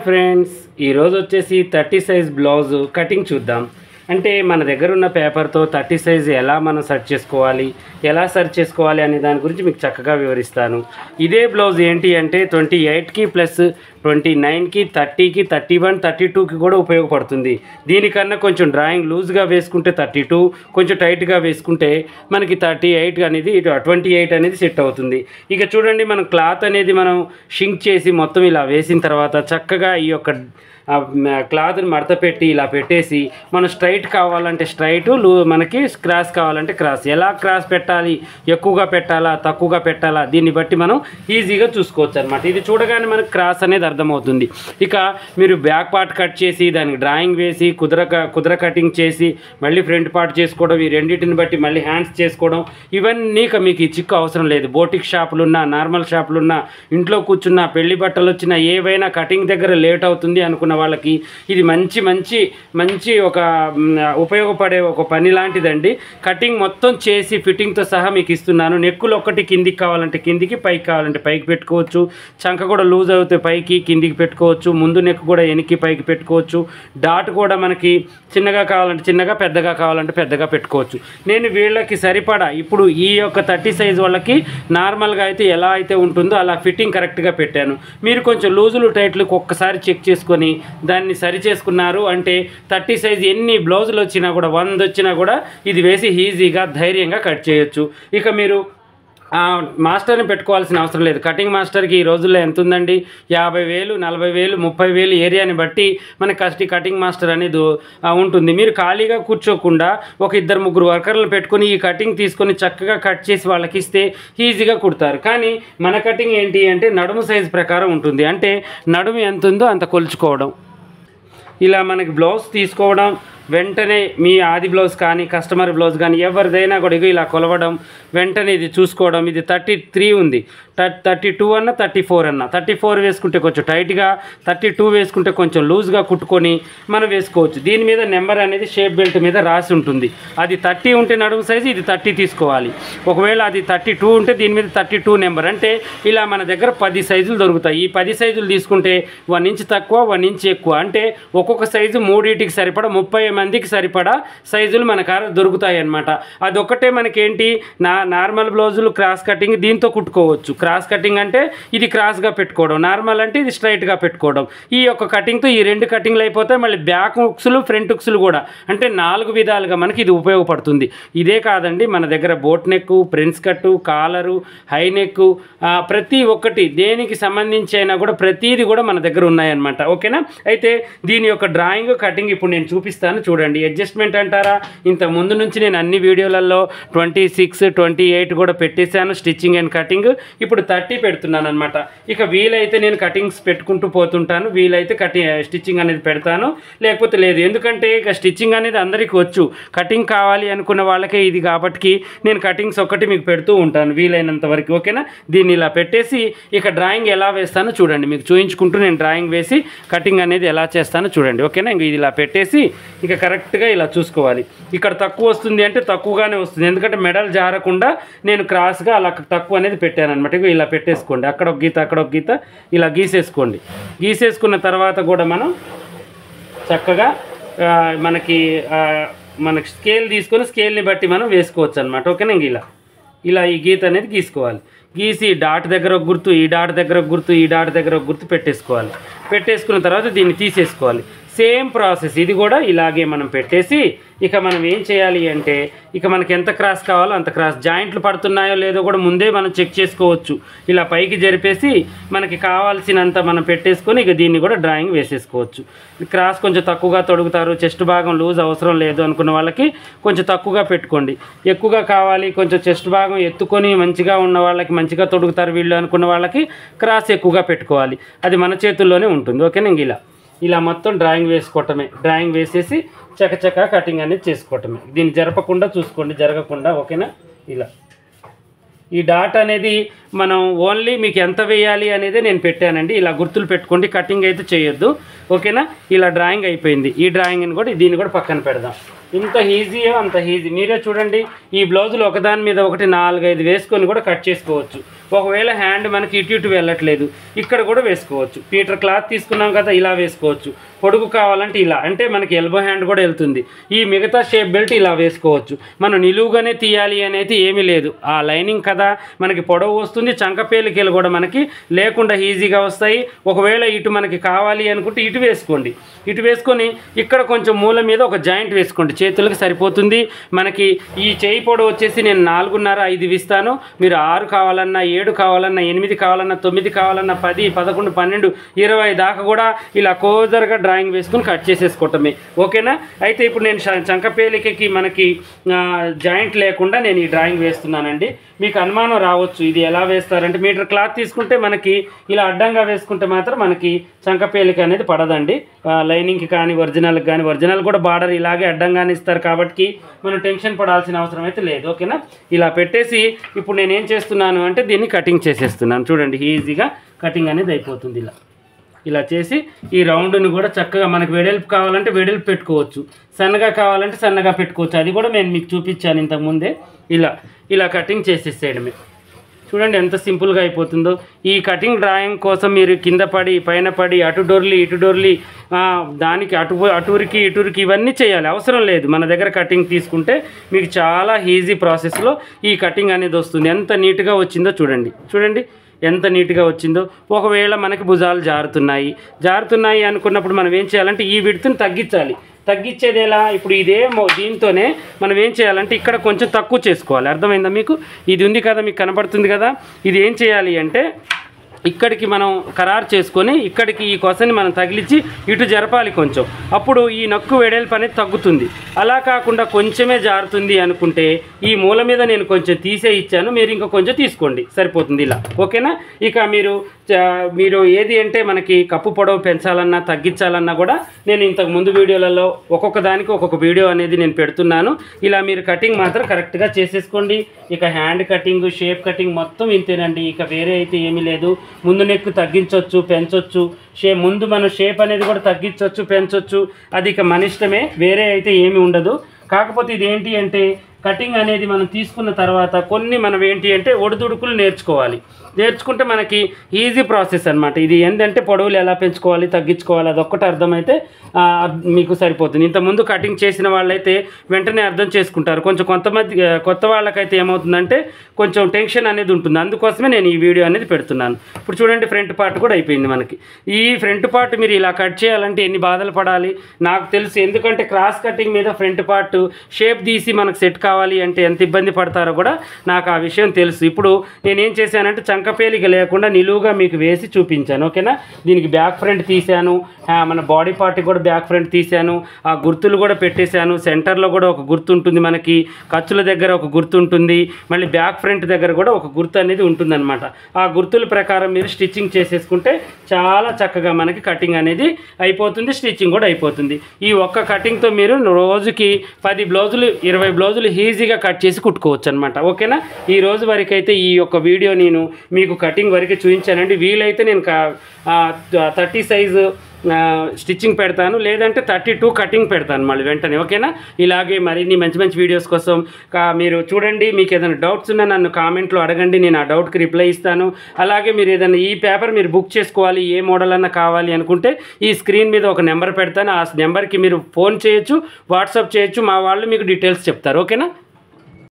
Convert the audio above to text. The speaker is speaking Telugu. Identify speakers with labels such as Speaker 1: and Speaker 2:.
Speaker 1: ఫ్రెండ్స్ ఈరోజు వచ్చేసి 30 సైజ్ బ్లౌజ్ కటింగ్ చూద్దాం. అంటే మన దగ్గర ఉన్న పేపర్తో 30 సైజ్ ఎలా మనం సెర్చ్ చేసుకోవాలి అనే దాని గురించి మీకు చక్కగా వివరిస్తాను. ఇదే బ్లౌజ్ ఏంటి అంటే 28కి ప్లస్ 29కి 30కి 31 32కి కూడా ఉపయోగపడుతుంది. దీనికన్నా కొంచెం డ్రాయింగ్ లూజ్గా వేసుకుంటే 32, కొంచెం టైట్గా వేసుకుంటే మనకి 38 అనేది 28 అనేది సెట్ అవుతుంది. ఇక చూడండి, మనం క్లాత్ అనేది మనం షింక్ చేసి మొత్తం ఇలా వేసిన తర్వాత చక్కగా ఈ యొక్క క్లాత్ని మడత పెట్టి ఇలా పెట్టేసి మనం స్ట్రైట్ కావాలంటే స్ట్రైట్, మనకి క్రాస్ కావాలంటే క్రాస్. ఎలా క్రాస్ పెట్టాలి, ఎక్కువగా పెట్టాలా తక్కువగా పెట్టాలా, దీన్ని బట్టి మనం ఈజీగా చూసుకోవచ్చు అనమాట. ఇది చూడగానే మనకు క్రాస్ అనేది అర్థమవుతుంది. ఇక మీరు బ్యాక్ పార్ట్ కట్ చేసి దానికి డ్రాయింగ్ వేసి కుదర కటింగ్ చేసి మళ్ళీ ఫ్రంట్ పార్ట్ చేసుకోవడం, ఈ రెండింటిని బట్టి మళ్ళీ హ్యాండ్స్ చేసుకోవడం, ఇవన్నీ మీకు ఈ చిక్కు అవసరం లేదు. బోటిక్ షాపులున్నా, నార్మల్ షాపులున్నా, ఇంట్లో కూర్చున్నా, పెళ్లి బట్టలు వచ్చినా, ఏవైనా కటింగ్ దగ్గర లేట్ అవుతుంది అనుకున్న వాళ్ళకి ఇది మంచి ఒక ఉపయోగపడే ఒక పని లాంటిదండి. కటింగ్ మొత్తం చేసి ఫిట్టింగ్తో సహా మీకు ఇస్తున్నాను. నెక్కులు ఒక్కటి కిందికి కావాలంటే కిందికి, పైకి కావాలంటే పైకి పెట్టుకోవచ్చు. చంక కూడా లూజ్ అవుతే పైకి కిందికి పెట్టుకోవచ్చు. ముందు నెక్ కూడా వెనక్కి పైకి పెట్టుకోవచ్చు. డాట్ కూడా మనకి చిన్నగా కావాలంటే చిన్నగా, పెద్దగా కావాలంటే పెద్దగా పెట్టుకోవచ్చు. నేను వీళ్ళకి సరిపడా ఇప్పుడు ఈ యొక్క 30 సైజ్ వాళ్ళకి నార్మల్గా అయితే ఎలా అయితే ఉంటుందో అలా ఫిట్టింగ్ కరెక్ట్గా పెట్టాను. మీరు కొంచెం లూజులు టైట్లు ఒక్కసారి చెక్ చేసుకొని దాన్ని సరి చేసుకున్నారు అంటే 30 సైజ్ ఎన్ని బ్లౌజులు వచ్చినా కూడా, 100 వచ్చినా కూడా ఇది వేసి ఈజీగా ధైర్యంగా కట్ చేయొచ్చు. ఇక మీరు మాస్టర్ని పెట్టుకోవాల్సిన అవసరం లేదు. కటింగ్ మాస్టర్కి ఈ రోజుల్లో ఎంత ఉందండి, 50,000, 40,000, 30,000 ఏరియాని బట్టి మనకి కటింగ్ మాస్టర్ అనేది ఉంటుంది. మీరు ఖాళీగా కూర్చోకుండా ఒక 2-3 వర్కర్లను పెట్టుకుని ఈ కటింగ్ తీసుకొని చక్కగా కట్ చేసి వాళ్ళకి ఇస్తే ఈజీగా కుడతారు. కానీ మన కటింగ్ ఏంటి అంటే నడుము సైజు ప్రకారం ఉంటుంది. అంటే నడుము ఎంత ఉందో అంత కొలుచుకోవడం. ఇలా మనకి బ్లౌజ్ తీసుకోవడం, వెంటనే మీ ఆది బ్లౌజ్ కానీ కస్టమర్ బ్లౌజ్ కానీ ఎవరిదైనా కూడా ఇలా కొలవడం, వెంటనే ఇది చూసుకోవడం. ఇది 33 ఉంది, 32 అన్న 34 అన్న. 34 వేసుకుంటే కొంచెం టైట్గా, 32 వేసుకుంటే కొంచెం లూజ్గా కుట్టుకొని మనం వేసుకోవచ్చు. దీని మీద నెంబర్ అనేది షేప్ బెల్ట్ మీద రాసి ఉంటుంది. అది 30 ఉంటే నడుము సైజు, ఇది 30 తీసుకోవాలి. ఒకవేళ అది 32 ఉంటే దీని మీద 32 నెంబర్. అంటే ఇలా మన దగ్గర 10 సైజులు దొరుకుతాయి. ఈ 10 సైజులు తీసుకుంటే 1 ఇంచ్ తక్కువ, 1 ఇంచ్ ఎక్కువ. అంటే ఒక్కొక్క సైజు 3 సరిపడా 30 మందికి సరిపడా సైజులు మన కాడ దొరుకుతాయి అన్నమాట. అదొక్కటే మనకేంటి, నార్మల్ బ్లౌజులు క్రాస్ కటింగ్ దీంతో కుట్టుకోవచ్చు. క్రాస్ కటింగ్ అంటే ఇది క్రాస్గా పెట్టుకోవడం, నార్మల్ అంటే ఇది స్ట్రైట్గా పెట్టుకోవడం. ఈ యొక్క కటింగ్తో ఈ 2 కటింగ్లు అయిపోతాయి. మళ్ళీ బ్యాక్ హుక్స్లు, ఫ్రంట్ హుక్స్లు కూడా, అంటే 4 విధాలుగా మనకి ఇది ఉపయోగపడుతుంది. ఇదే కాదండి, మన దగ్గర బోట్ నెక్, ప్రిన్స్ కట్టు, కాలరు, హై నెక్, ప్రతి ఒక్కటి దేనికి సంబంధించి అయినా కూడా ప్రతిదీ కూడా మన దగ్గర ఉన్నాయన్నమాట. ఓకేనా? అయితే దీని యొక్క డ్రాయింగ్, కటింగ్ ఇప్పుడు నేను చూపిస్తాను చూడండి. అడ్జస్ట్మెంట్ అంటారా, ఇంత ముందు నుంచి నేను అన్ని వీడియోలలో 26, 28 కూడా పెట్టేశాను స్టిచ్చింగ్ అండ్ కటింగ్. ఇప్పుడు 30 పెడుతున్నాను అనమాట. ఇక వీలైతే నేను కటింగ్స్ పెట్టుకుంటూ పోతుంటాను, వీలైతే స్టిచ్చింగ్ అనేది పెడతాను, లేకపోతే లేదు. ఎందుకంటే ఇక స్టిచ్చింగ్ అనేది అందరికీ వచ్చు, కటింగ్ కావాలి అనుకున్న వాళ్ళకే ఇది కాబట్టి నేను కటింగ్స్ ఒక్కటి మీకు పెడుతూ ఉంటాను వీలైనంత వరకు. ఓకేనా? దీన్ని ఇలా పెట్టేసి ఇక డ్రాయింగ్ ఎలా వేస్తానో చూడండి, మీకు చూయించుకుంటూ నేను డ్రాయింగ్ వేసి కటింగ్ అనేది ఎలా చేస్తానో చూడండి. ఓకేనా? ఇంక ఇది ఇలా పెట్టేసి ఇక కరెక్ట్గా ఇలా చూసుకోవాలి. ఇక్కడ తక్కువ వస్తుంది అంటే తక్కువగానే వస్తుంది, ఎందుకంటే మెడల్ జారకుండా నేను క్రాస్గా అలా తక్కువ అనేది పెట్టాను అనమాట. ఇలా పెట్టేసుకోండి, అక్కడ ఒక గీత, అక్కడ ఒక గీత, ఇలా గీసేసుకోండి. గీసేసుకున్న తర్వాత కూడా మనం చక్కగా మనకి స్కేల్ తీసుకొని స్కేల్ని బట్టి మనం వేసుకోవచ్చు అనమాట. ఓకేనా? ఇలా ఈ గీత అనేది గీసుకోవాలి. గీసి డాట్ దగ్గర ఒక గుర్తు, ఈ డాట్ దగ్గర ఒక గుర్తు, ఈ డాట్ దగ్గర ఒక గుర్తు పెట్టేసుకోవాలి. పెట్టేసుకున్న తర్వాత దీన్ని తీసేసుకోవాలి. సేమ్ ప్రాసెస్ ఇది కూడా ఇలాగే మనం పెట్టేసి ఇక మనం ఏం చేయాలి అంటే ఇక మనకి ఎంత క్రాస్ కావాలో అంత క్రాస్, జాయింట్లు పడుతున్నాయో లేదో కూడా ముందే మనం చెక్ చేసుకోవచ్చు. ఇలా పైకి జరిపేసి మనకి కావాల్సినంత మనం పెట్టేసుకొని ఇక దీన్ని కూడా డ్రాయింగ్ వేసేసుకోవచ్చు. క్రాస్ కొంచెం తక్కువగా తొడుగుతారు, చెస్ట్ భాగం లూజ్ అవసరం లేదు అనుకున్న వాళ్ళకి కొంచెం తక్కువగా పెట్టుకోండి. ఎక్కువగా కావాలి, కొంచెం చెస్ట్ భాగం ఎత్తుకొని మంచిగా ఉన్న వాళ్ళకి మంచిగా తొడుగుతారు వీళ్ళు అనుకున్న వాళ్ళకి క్రాస్ ఎక్కువగా పెట్టుకోవాలి. అది మన చేతుల్లోనే ఉంటుంది. ఓకేనా? ఇలా మొత్తం డ్రాయింగ్ వేసుకోవటమే. డ్రాయింగ్ వేసేసి చకచకా కటింగ్ అనేది చేసుకోవటమే. దీన్ని జరపకుండా చూసుకోండి, జరగకుండా. ఓకేనా? ఇలా ఈ డాట్ అనేది మనం ఓన్లీ మీకు ఎంత వేయాలి అనేది నేను పెట్టానండి. ఇలా గుర్తులు పెట్టుకోండి, కటింగ్ అయితే చేయొద్దు, ఓకేనా. ఇలా డ్రాయింగ్ అయిపోయింది. ఈ డ్రాయింగ్ని కూడా దీన్ని కూడా పక్కన పెడదాం. ఇంత ఈజీయో అంత ఈజీ. మీరే చూడండి, ఈ బ్లౌజులు ఒకదాని మీద ఒకటి 4-5 వేసుకొని కూడా కట్ చేసుకోవచ్చు. ఒకవేళ హ్యాండ్ మనకి ఇటు వెళ్ళట్లేదు, ఇక్కడ కూడా వేసుకోవచ్చు. మీటర్ క్లాత్ తీసుకున్నాం కదా, ఇలా వేసుకోవచ్చు. పొడుగు కావాలంటే ఇలా, అంటే మనకి ఎల్బో హ్యాండ్ కూడా వెళ్తుంది. ఈ మిగతా షేప్ బెల్ట్ ఇలా వేసుకోవచ్చు. మనం నిలువుగానే తీయాలి అనేది ఏమీ లేదు. ఆ లైనింగ్ కదా మనకి పొడవు వస్తుంది, చంకపేలికలు కూడా మనకి లేకుండా ఈజీగా వస్తాయి. ఒకవేళ ఇటు మనకి కావాలి అనుకుంటే ఇటు వేసుకోండి. ఇటు వేసుకొని ఇక్కడ కొంచెం మూల మీద ఒక జాయింట్ వేసుకోండి, చేతులకు సరిపోతుంది. మనకి ఈ చేయి పొడవు వచ్చేసి నేను 4.5-5 ఇస్తాను. మీరు 6 కావాలన్నా, 7 కావాలన్నా, 8 కావాలన్నా, 9 కావాలన్నా, 10, 11, 12, 20 దాకా కూడా ఇలా కోజర్గా డ్రాయింగ్ వేసుకుని కట్ చేసేసుకోవటమే, ఓకేనా. అయితే ఇప్పుడు నేను చంకపేలికకి మనకి జాయింట్ లేకుండా నేను ఈ డ్రాయింగ్ వేస్తున్నానండి. మీకు అనుమానం రావచ్చు, ఇది ఎలా వేస్తారంటే మీటర్ క్లాత్ తీసుకుంటే మనకి ఇలా అడ్డంగా వేసుకుంటే మాత్రం మనకి చంకపేలిక అనేది పడదండి. లైనింగ్కి కానీ ఒరిజినల్కి కానీ, ఒరిజినల్ కూడా బార్డర్ ఇలాగే అడ్డంగానే ఇస్తారు కాబట్టి మనం టెన్షన్ పడాల్సిన అవసరం అయితే లేదు, ఓకేనా. ఇలా పెట్టేసి ఇప్పుడు నేను ఏం చేస్తున్నాను అంటే దీన్ని కటింగ్ చేసేస్తున్నాను. చూడండి, ఈజీగా కటింగ్ అనేది అయిపోతుంది. ఇలా చేసి ఈ రౌండ్ని కూడా చక్కగా మనకు వెడల్పు కావాలంటే వెడల్పు పెట్టుకోవచ్చు, సన్నగా కావాలంటే సన్నగా పెట్టుకోవచ్చు. అది కూడా నేను మీకు చూపించాను ఇంతకుముందే. ఇలా కటింగ్ చేసేసేయడమే. చూడండి ఎంత సింపుల్గా అయిపోతుందో. ఈ కటింగ్ డ్రాయింగ్ కోసం మీరు కింద పడి పైన పడి అటు డొర్లి దానికి అటురికి ఇటురికి ఇవన్నీ చేయాలి, అవసరం లేదు. మన దగ్గర కటింగ్ తీసుకుంటే మీకు చాలా ఈజీ ప్రాసెస్లో ఈ కటింగ్ అనేది వస్తుంది. ఎంత నీట్గా వచ్చిందో చూడండి ఎంత నీట్గా వచ్చిందో. ఒకవేళ మనకి భుజాలు జారుతున్నాయి అనుకున్నప్పుడు మనం ఏం చేయాలంటే ఈ విడ్త్ని తగ్గించేది ఎలా? ఇప్పుడు దీంతోనే మనం ఏం చేయాలంటే ఇక్కడ కొంచెం తక్కువ చేసుకోవాలి. అర్థమైందా మీకు? ఇది ఉంది కదా, మీకు కనబడుతుంది కదా, ఇది ఏం చేయాలి అంటే ఇక్కడికి మనం ఖరారు చేసుకొని ఇక్కడికి ఈ కొసని మనం తగిలించి ఇటు జరపాలి కొంచెం. అప్పుడు ఈ నక్కు వెడల్పు అనేది తగ్గుతుంది. అలా కాకుండా కొంచెమే జారుతుంది అనుకుంటే ఈ మూల మీద నేను కొంచెం తీసే ఇచ్చాను, మీరు ఇంకా కొంచెం తీసుకోండి, సరిపోతుంది ఇలా, ఓకేనా. ఇక మీరు ఏది అంటే మనకి కప్పు పొడవు పెంచాలన్నా తగ్గించాలన్నా కూడా నేను ఇంతకు ముందు వీడియోలలో ఒక్కొక్క దానికి ఒక్కొక్క వీడియో అనేది నేను పెడుతున్నాను. ఇలా మీరు కటింగ్ మాత్రం కరెక్ట్గా చేసేసుకోండి. ఇక హ్యాండ్ కటింగ్, షేప్ కటింగ్ మొత్తం ఇంతేనండి. ఇక వేరే అయితే ఏమీ లేదు. ముందు నెక్ తగ్గించవచ్చు, పెంచవచ్చు. ముందు మనం షేప్ అనేది కూడా తగ్గించవచ్చు, పెంచవచ్చు. అది ఇక మన ఇష్టమే, వేరే అయితే ఏమీ ఉండదు. కాకపోతే ఇది ఏంటి అంటే కటింగ్ అనేది మనం తీసుకున్న తర్వాత కొన్ని మనం ఏంటి అంటే ఒడిదుడుకులు నేర్చుకుంటే మనకి ఈజీ ప్రాసెస్ అనమాట. ఇది ఏంటంటే పొడవులు ఎలా పెంచుకోవాలి, తగ్గించుకోవాలి, అదొక్కటి అర్థమైతే మీకు సరిపోతుంది. ఇంతకుముందు కటింగ్ చేసిన వాళ్ళైతే వెంటనే అర్థం చేసుకుంటారు. కొంచెం కొంతమంది కొత్త వాళ్ళకైతే ఏమవుతుందంటే కొంచెం టెన్షన్ అనేది ఉంటుంది. అందుకోసమే నేను ఈ వీడియో అనేది పెడుతున్నాను. ఇప్పుడు చూడండి, ఫ్రంట్ పార్ట్ కూడా అయిపోయింది మనకి. ఈ ఫ్రంట్ పార్ట్ మీరు ఇలా కట్ చేయాలంటే ఎన్ని బాధలు పడాలి నాకు తెలుసు. ఎందుకంటే క్రాస్ కటింగ్ మీద ఫ్రంట్ పార్ట్ షేప్ తీసి మనకు సెట్ కావాలి అంటే ఎంత ఇబ్బంది పడతారో కూడా నాకు ఆ విషయం తెలుసు. ఇప్పుడు నేనేం చేశానంటే చంకపేలిక లేకుండా నిలువుగా మీకు వేసి చూపించాను, ఓకేనా. దీనికి బ్యాక్ ఫ్రంట్ తీశాను, మన బాడీ పార్ట్ కూడా బ్యాక్ ఫ్రంట్ తీశాను, ఆ గుర్తులు కూడా పెట్టేశాను. సెంటర్లో కూడా ఒక గుర్తు ఉంటుంది, మనకి ఖర్చుల దగ్గర ఒక గుర్తు ఉంటుంది, మళ్ళీ బ్యాక్ ఫ్రంట్ దగ్గర కూడా ఒక గుర్తు అనేది ఉంటుందన్నమాట. ఆ గుర్తుల ప్రకారం మీరు స్టిచ్చింగ్ చేసేసుకుంటే చాలా చక్కగా మనకి కటింగ్ అనేది అయిపోతుంది, స్టిచ్చింగ్ కూడా అయిపోతుంది. ఈ ఒక్క కటింగ్తో మీరు రోజుకి 10 బ్లౌజులు 20 బ్లౌజులు ఈజీగా కట్ చేసి కుట్టుకోవచ్చు అనమాట, ఓకేనా. ఈ రోజు వరకు అయితే ఈ యొక్క వీడియో నేను మీకు కటింగ్ వరకు చూపించానండి. వీలైతే నేను 30 సైజు స్టిచ్చింగ్ పెడతాను, లేదంటే 32 కటింగ్ పెడతాను మళ్ళీ వెంటనే, ఓకేనా. ఇలాగే మరిన్ని మంచి వీడియోస్ కోసం మీరు చూడండి. మీకు ఏదైనా డౌట్స్ ఉన్నా నన్ను కామెంట్లో అడగండి, నేను ఆ డౌట్కి రిప్లై ఇస్తాను. అలాగే మీరు ఏదైనా ఈ పేపర్ మీరు బుక్ చేసుకోవాలి, ఏ మోడల్ అన్నా కావాలి అనుకుంటే ఈ స్క్రీన్ మీద ఒక నెంబర్ పెడతాను. ఆ నెంబర్కి మీరు ఫోన్ చేయొచ్చు, వాట్సాప్ చేయొచ్చు, మా వాళ్ళు మీకు డీటెయిల్స్ చెప్తారు, ఓకేనా.